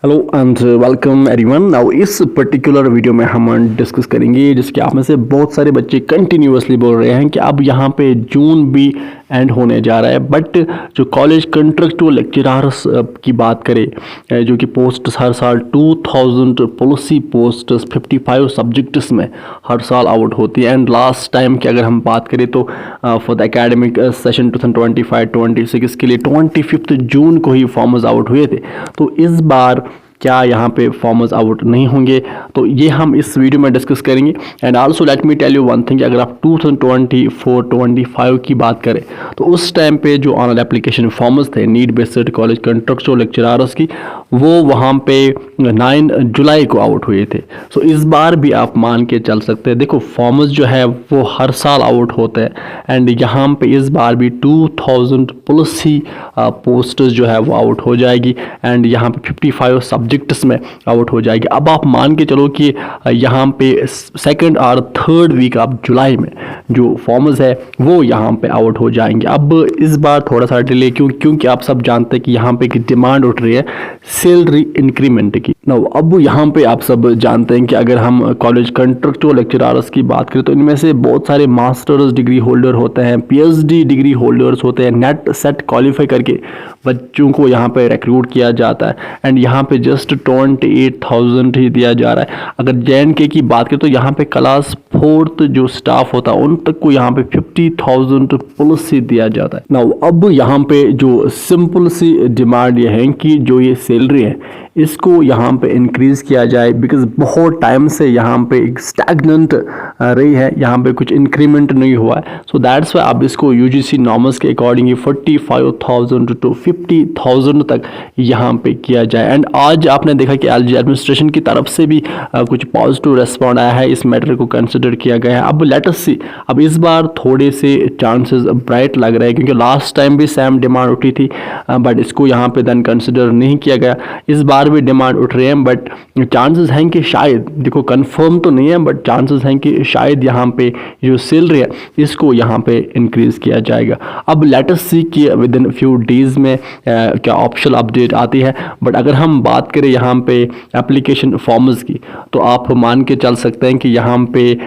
Hello and welcome everyone. Now इस particular video में हम डिस्कस करेंगे जिसके आप में से बहुत सारे बच्चे कंटिन्यूअसली बोल रहे हैं कि अब यहाँ पे जून भी एंड होने जा रहा है, बट जो कॉलेज कंट्रेक्चुअल लेक्चरर्स की बात करें जो कि पोस्ट हर साल 2000 पॉलिसी पोस्ट 55 सब्जेक्ट्स में हर साल आउट होती है। एंड लास्ट टाइम की अगर हम बात करें तो फॉर द एकेडमिक सेशन 2025-26 के लिए 25 जून को ही फॉर्म्स आउट हुए थे। तो इस बार क्या यहाँ पे फॉर्म्स आउट नहीं होंगे, तो ये हम इस वीडियो में डिस्कस करेंगे। And also let me tell you one thing, अगर आप 2024-25 की बात करें तो उस टाइम पे जो ऑनलाइन एप्लीकेशन फॉर्म्स थे NEET based college contractual lecturers की, वो वहाँ पे 9 जुलाई को आउट हुए थे। सो इस बार भी आप मान के चल सकते हैं। देखो फॉर्म्स जो है वो हर साल आउट होते हैं एंड यहाँ पे इस बार भी 2000 प्लस ही पोस्ट्स जो है वो आउट हो जाएगी एंड यहाँ पे 55 सब्जेक्ट्स में आउट हो जाएगी। अब आप मान के चलो कि यहाँ पे सेकंड और थर्ड वीक ऑफ जुलाई में जो फॉर्म्स है वो यहाँ पे आउट हो जाएंगे। अब इस बार थोड़ा सा डिले क्योंकि आप सब जानते हैं कि यहाँ पे की डिमांड उठ रही है सैलरी इंक्रीमेंट की। नो अब यहाँ पे आप सब जानते हैं कि अगर हम कॉलेज कंट्रेक्चुअल लेक्चरर्स की बात करें तो इनमें से बहुत सारे मास्टर्स डिग्री होल्डर होते हैं, पीएचडी डिग्री होल्डर्स होते हैं, नेट सेट क्वालिफाई करके बच्चों को यहाँ पे रिक्रूट किया जाता है एंड यहाँ पे जस्ट 28,000 ही दिया जा रहा है। अगर JNK की बात करें तो यहाँ पे क्लास 4th जो स्टाफ होता है उन तक को यहाँ पे 50,000 प्लस ही दिया जाता है। नाउ अब यहाँ पे जो सिंपल सी डिमांड ये है कि जो ये सैलरी है इसको यहाँ पे इंक्रीज किया जाए, बिकॉज बहुत टाइम से यहाँ पे एक स्टैग्नेंट रही है, यहाँ पे कुछ इंक्रीमेंट नहीं हुआ है। सो दैट्स वाई अब इसको UGC नॉर्म्स के अकॉर्डिंग 45,000 to 50,000 तक यहाँ पे किया जाए। एंड आज आपने देखा कि LG एडमिनिस्ट्रेशन की तरफ से भी कुछ पॉजिटिव रेस्पॉन्ड आया है, इस मैटर को कंसिडर किया गया है। अब लेट अस सी, अब इस बार थोड़े से चांसेस ब्राइट लग रहे हैं क्योंकि लास्ट टाइम भी सेम डिमांड उठी थी बट इसको यहाँ पे देन कंसिडर नहीं किया गया। इस बार भी डिमांड उठ रहे हैं बट चांसेस हैं कि शायद, देखो कंफर्म तो नहीं है बट चांसेस हैं कि शायद यहाँ पे जो सैलरी है इसको यहाँ पे इंक्रीज किया जाएगा। अब लेट अस सी कि विद इन फ्यू डेज में क्या ऑप्शनल अपडेट आती है। बट अगर हम बात करें यहाँ पे एप्लीकेशन फॉर्म्स की तो आप मान के चल सकते हैं कि यहाँ पे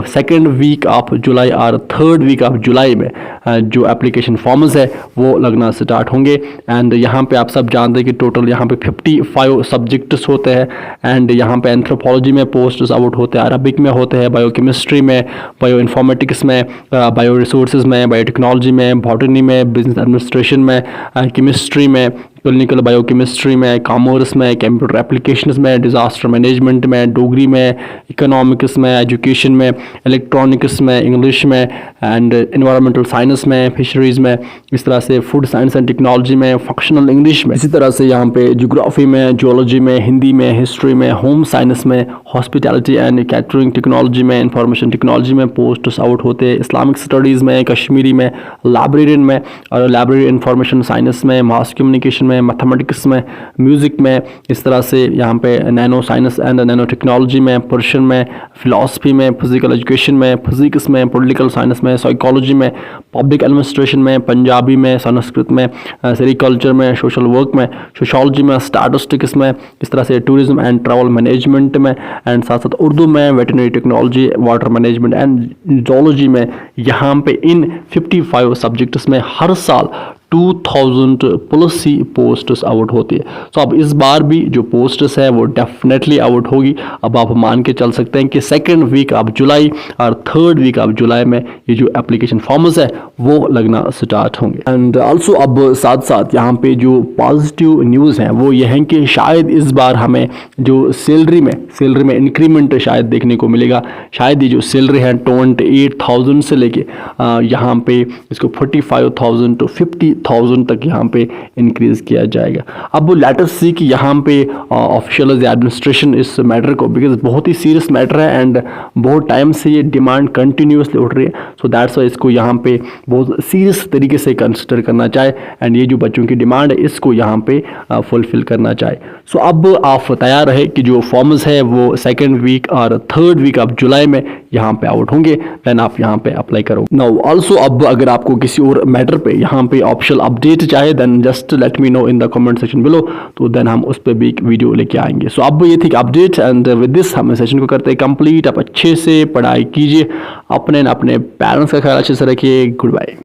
सेकेंड वीक ऑफ जुलाई और थर्ड वीक ऑफ जुलाई में जो एप्लीकेशन फॉर्म्स है वो लगना स्टार्ट होंगे। एंड यहाँ पे आप सब जानते हैं कि टोटल यहाँ पे 55 सब्जेक्ट्स होते हैं एंड यहाँ पे एंथ्रोपोलॉजी में पोस्ट्स आउट होते हैं, अरबिक में होते हैं, बायोकेमिस्ट्री में, बायो इन्फॉर्मेटिक्स में, बायो रिसोर्सेज में, बायोटेक्नोलॉजी में, बॉटनी में, बिजनेस एडमिनिस्ट्रेशन में, केमिस्ट्री में, क्लिनिकल बायोकेमिस्ट्री में, कॉमर्स में, कंप्यूटर एप्लीकेशंस में, डिजास्टर मैनेजमेंट में, डोगरी में, इकोनॉमिक्स में, एजुकेशन में, इलेक्ट्रॉनिक्स में, इंग्लिश में एंड एनवायरमेंटल साइंस में, फिशरीज में, इस तरह से फूड साइंस एंड टेक्नोलॉजी में, फंक्शनल इंग्लिश में, इसी तरह से यहाँ पे ज्योग्राफी में, जियोलॉजी में, हिंदी में, हिस्ट्री में, होम साइंस में, हॉस्पिटैलिटी एंड कैटरिंग टेक्नोलॉजी में, इंफॉर्मेशन टेक्नोलॉजी में पोस्ट आउट होते हैं, इस्लामिक स्टडीज़ में, कश्मीरी में, लाइब्रेरियन में और लाइब्रेरी इंफॉर्मेशन साइंस में, मास कम्युनिकेशन में, मैथमेटिक्स में, म्यूजिक में, इस तरह से यहाँ पे nano science and nano technology में, पर्शियन में, फिलॉसफी में, फिजिकल एजुकेशन में, फिजिक्स में, पॉलिटिकल साइंस में, साइकोलॉजी में, पब्लिक एडमिनिस्ट्रेशन में, पंजाबी में, संस्कृत में, सेरिकल्चर में, सोशल वर्क में, सोशोलॉजी में, स्टैटिस्टिक्स में, इस तरह से टूरिज्म एंड ट्रैवल मैनेजमेंट में एंड साथ साथ उर्दू में, veterinary technology, water management and zoology में, यहाँ पे इन 55 सब्जेक्ट्स में हर साल 2000 प्लस ही पोस्ट्स आउट होती है। तो अब इस बार भी जो पोस्ट्स है वो डेफिनेटली आउट होगी। अब आप मान के चल सकते हैं कि सेकेंड वीक ऑफ जुलाई और थर्ड वीक ऑफ जुलाई में ये जो एप्लीकेशन फॉर्म्स है वो लगना स्टार्ट होंगे। एंड आल्सो अब साथ साथ यहाँ पे जो पॉजिटिव न्यूज़ है वो ये है कि शायद इस बार हमें जो सैलरी में इंक्रीमेंट शायद देखने को मिलेगा। शायद ये जो सैलरी है 28,000 से लेके यहाँ पे इसको 45,000 to 50,000 तक यहाँ पे इंक्रीज किया जाएगा। अब लेट अस सी कि यहाँ पे ऑफिशियल एडमिनिस्ट्रेशन इस मैटर को, बिकॉज बहुत ही सीरियस मैटर है एंड बहुत टाइम से ये डिमांड कंटिन्यूसली उठ रही है, सो दैट्स वाई इसको यहाँ पे बहुत सीरियस तरीके से कंसिडर करना चाहे एंड ये जो बच्चों की डिमांड है इसको यहाँ पे फुलफिल करना चाहे। सो अब आप तैयार रहे कि जो फॉर्म्स है वो सेकेंड वीक और थर्ड वीक ऑफ जुलाई में यहाँ पे आउट होंगे, देन आप यहाँ पे अप्लाई करो। नाउ ऑल्सो अब अगर आपको किसी और मैटर पे यहाँ पे ऑप्शन ऑफिशियल अपडेट चाहे then just let me know in the comment section below, तो देन हम उस पर भी एक वीडियो लेके आएंगे। सो अब ये थी अपडेट एंड विद दिस हम सेशन को करते हैं कंप्लीट। आप अच्छे से पढ़ाई कीजिए, अपने पेरेंट्स का ख्याल अच्छे से रखिए। Good bye.